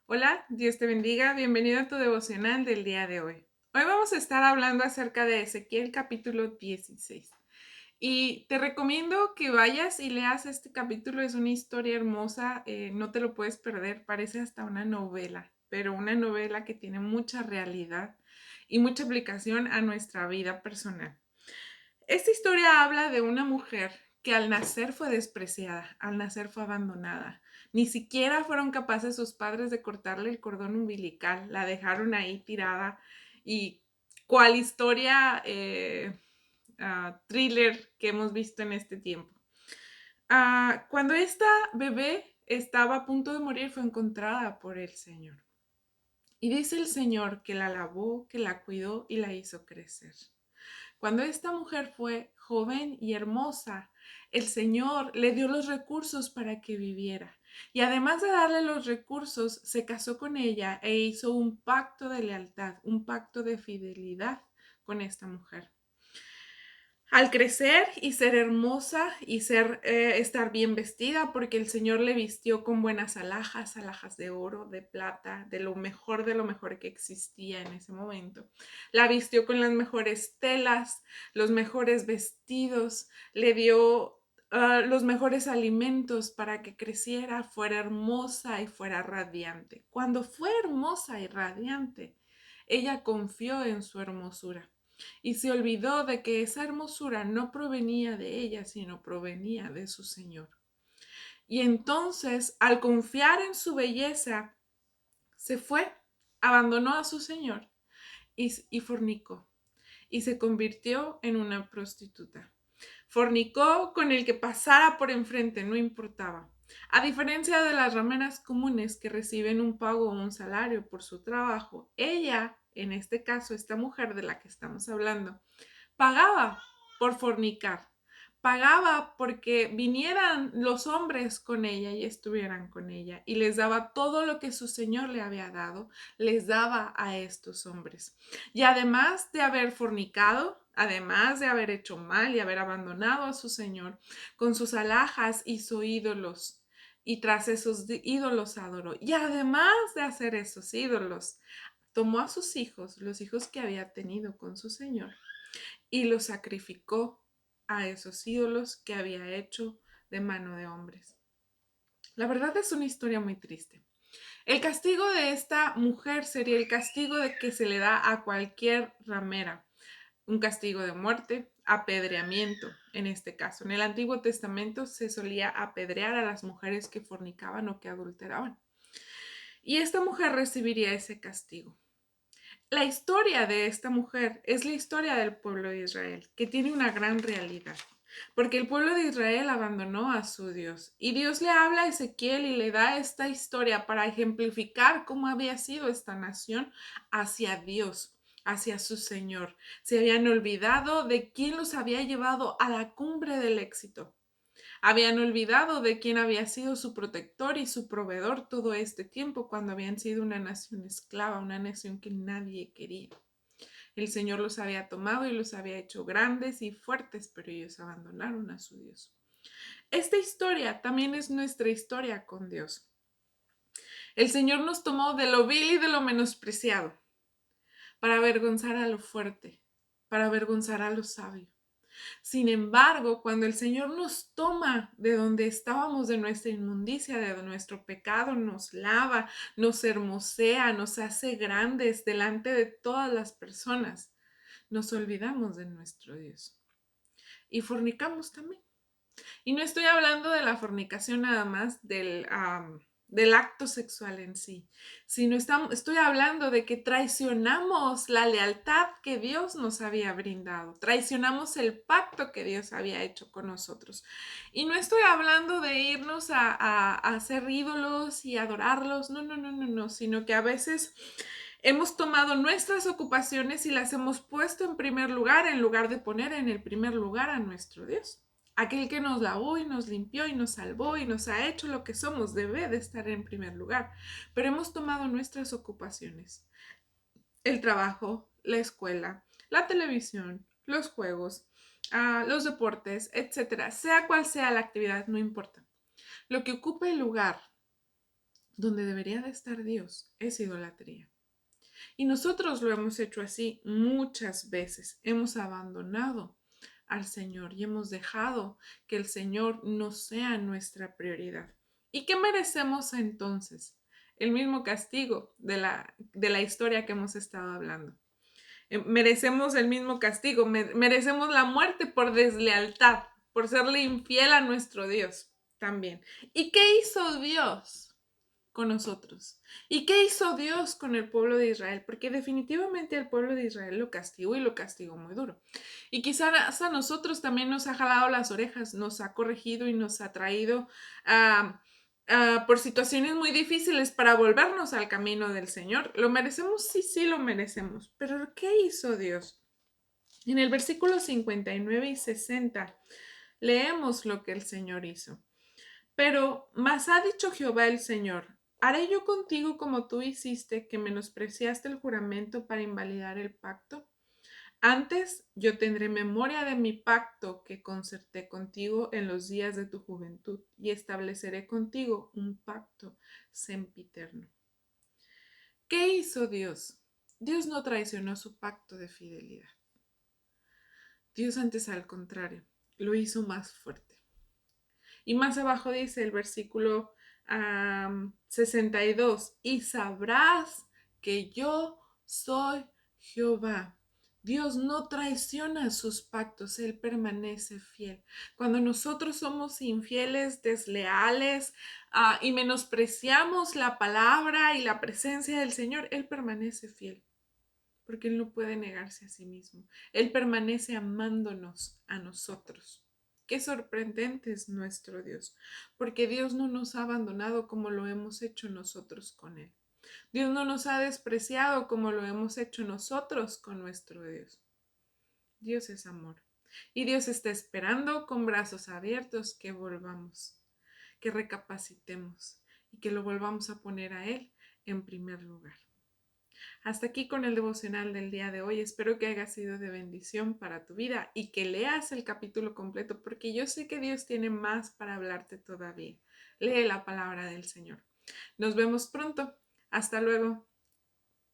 Hola, Dios te bendiga. Bienvenido a tu devocional del día de hoy. Hoy vamos a estar hablando acerca de Ezequiel capítulo 16. Y te recomiendo que vayas y leas este capítulo. Es una historia hermosa, no te lo puedes perder. Parece hasta una novela, pero una novela que tiene mucha realidad y mucha aplicación a nuestra vida personal. Esta historia habla de una mujer que al nacer fue despreciada, al nacer fue abandonada. Ni siquiera fueron capaces sus padres de cortarle el cordón umbilical, la dejaron ahí tirada y cual historia thriller que hemos visto en este tiempo. Cuando esta bebé estaba a punto de morir fue encontrada por el Señor. Y dice el Señor que la lavó, que la cuidó y la hizo crecer. Cuando esta mujer fue joven y hermosa, el Señor le dio los recursos para que viviera. Y además de darle los recursos, se casó con ella e hizo un pacto de lealtad, un pacto de fidelidad con esta mujer. Al crecer y ser hermosa y estar bien vestida, porque el Señor le vistió con buenas alhajas, alhajas de oro, de plata, de lo mejor que existía en ese momento. La vistió con las mejores telas, los mejores vestidos, le dio los mejores alimentos para que creciera, fuera hermosa y fuera radiante. Cuando fue hermosa y radiante, ella confió en su hermosura y se olvidó de que esa hermosura no provenía de ella, sino provenía de su Señor. Y entonces, al confiar en su belleza, se fue, abandonó a su Señor y fornicó y se convirtió en una prostituta. Fornicó con el que pasara por enfrente, no importaba. A diferencia de las rameras comunes que reciben un pago o un salario por su trabajo, ella, en este caso, esta mujer de la que estamos hablando, pagaba por fornicar, pagaba porque vinieran los hombres con ella y estuvieran con ella y les daba todo lo que su señor le había dado, les daba a estos hombres. Y además de haber fornicado, además de haber hecho mal y haber abandonado a su señor, con sus alhajas hizo ídolos y tras esos ídolos adoró. Y además de hacer esos ídolos, tomó a sus hijos, los hijos que había tenido con su señor, y los sacrificó a esos ídolos que había hecho de mano de hombres. La verdad es una historia muy triste. El castigo de esta mujer sería el castigo de que se le da a cualquier ramera, un castigo de muerte, apedreamiento en este caso. En el Antiguo Testamento se solía apedrear a las mujeres que fornicaban o que adulteraban. Y esta mujer recibiría ese castigo. La historia de esta mujer es la historia del pueblo de Israel, que tiene una gran realidad, porque el pueblo de Israel abandonó a su Dios y Dios le habla a Ezequiel y le da esta historia para ejemplificar cómo había sido esta nación hacia Dios, hacia su Señor. Se habían olvidado de quién los había llevado a la cumbre del éxito. Habían olvidado de quién había sido su protector y su proveedor todo este tiempo cuando habían sido una nación esclava, una nación que nadie quería. El Señor los había tomado y los había hecho grandes y fuertes, pero ellos abandonaron a su Dios. Esta historia también es nuestra historia con Dios. El Señor nos tomó de lo vil y de lo menospreciado para avergonzar a lo fuerte, para avergonzar a lo sabio. Sin embargo, cuando el Señor nos toma de donde estábamos, de nuestra inmundicia, de nuestro pecado, nos lava, nos hermosea, nos hace grandes delante de todas las personas, nos olvidamos de nuestro Dios. Y fornicamos también. Y no estoy hablando de la fornicación nada más del acto sexual en sí, sino estoy hablando de que traicionamos la lealtad que Dios nos había brindado, traicionamos el pacto que Dios había hecho con nosotros. Y no estoy hablando de irnos a hacer ídolos y adorarlos, no, no, no, no, no, sino que a veces hemos tomado nuestras ocupaciones y las hemos puesto en lugar de poner en el primer lugar a nuestro Dios. Aquel que nos lavó y nos limpió y nos salvó y nos ha hecho lo que somos debe de estar en primer lugar. Pero hemos tomado nuestras ocupaciones, el trabajo, la escuela, la televisión, los juegos, los deportes, etcétera. Sea cual sea la actividad, no importa. Lo que ocupe el lugar donde debería de estar Dios, es idolatría. Y nosotros lo hemos hecho así muchas veces. Hemos abandonado al Señor y hemos dejado que el Señor no sea nuestra prioridad. ¿Y qué merecemos entonces? El mismo castigo de la historia que hemos estado hablando. Merecemos el mismo castigo, merecemos la muerte por deslealtad, por serle infiel a nuestro Dios también. ¿Y qué hizo Dios con nosotros? ¿Y qué hizo Dios con el pueblo de Israel? Porque definitivamente el pueblo de Israel lo castigó y lo castigó muy duro. Y quizás a nosotros también nos ha jalado las orejas, nos ha corregido y nos ha traído por situaciones muy difíciles para volvernos al camino del Señor. ¿Lo merecemos? Sí, sí lo merecemos. Pero ¿qué hizo Dios? En el versículo 59 y 60 leemos lo que el Señor hizo. Pero más ha dicho Jehová el Señor, ¿haré yo contigo como tú hiciste, que menospreciaste el juramento para invalidar el pacto? Antes yo tendré memoria de mi pacto que concerté contigo en los días de tu juventud, y estableceré contigo un pacto sempiterno. ¿Qué hizo Dios? Dios no traicionó su pacto de fidelidad. Dios antes, al contrario, lo hizo más fuerte. Y más abajo dice el versículo 62, y sabrás que yo soy Jehová. Dios no traiciona sus pactos, Él permanece fiel. Cuando nosotros somos infieles, desleales, y menospreciamos la palabra y la presencia del Señor, Él permanece fiel, porque Él no puede negarse a sí mismo. Él permanece amándonos a nosotros. Qué sorprendente es nuestro Dios, porque Dios no nos ha abandonado como lo hemos hecho nosotros con Él. Dios no nos ha despreciado como lo hemos hecho nosotros con nuestro Dios. Dios es amor. Y Dios está esperando con brazos abiertos que volvamos, que recapacitemos y que lo volvamos a poner a Él en primer lugar. Hasta aquí con el devocional del día de hoy. Espero que haya sido de bendición para tu vida y que leas el capítulo completo, porque yo sé que Dios tiene más para hablarte todavía. Lee la palabra del Señor. Nos vemos pronto. Hasta luego.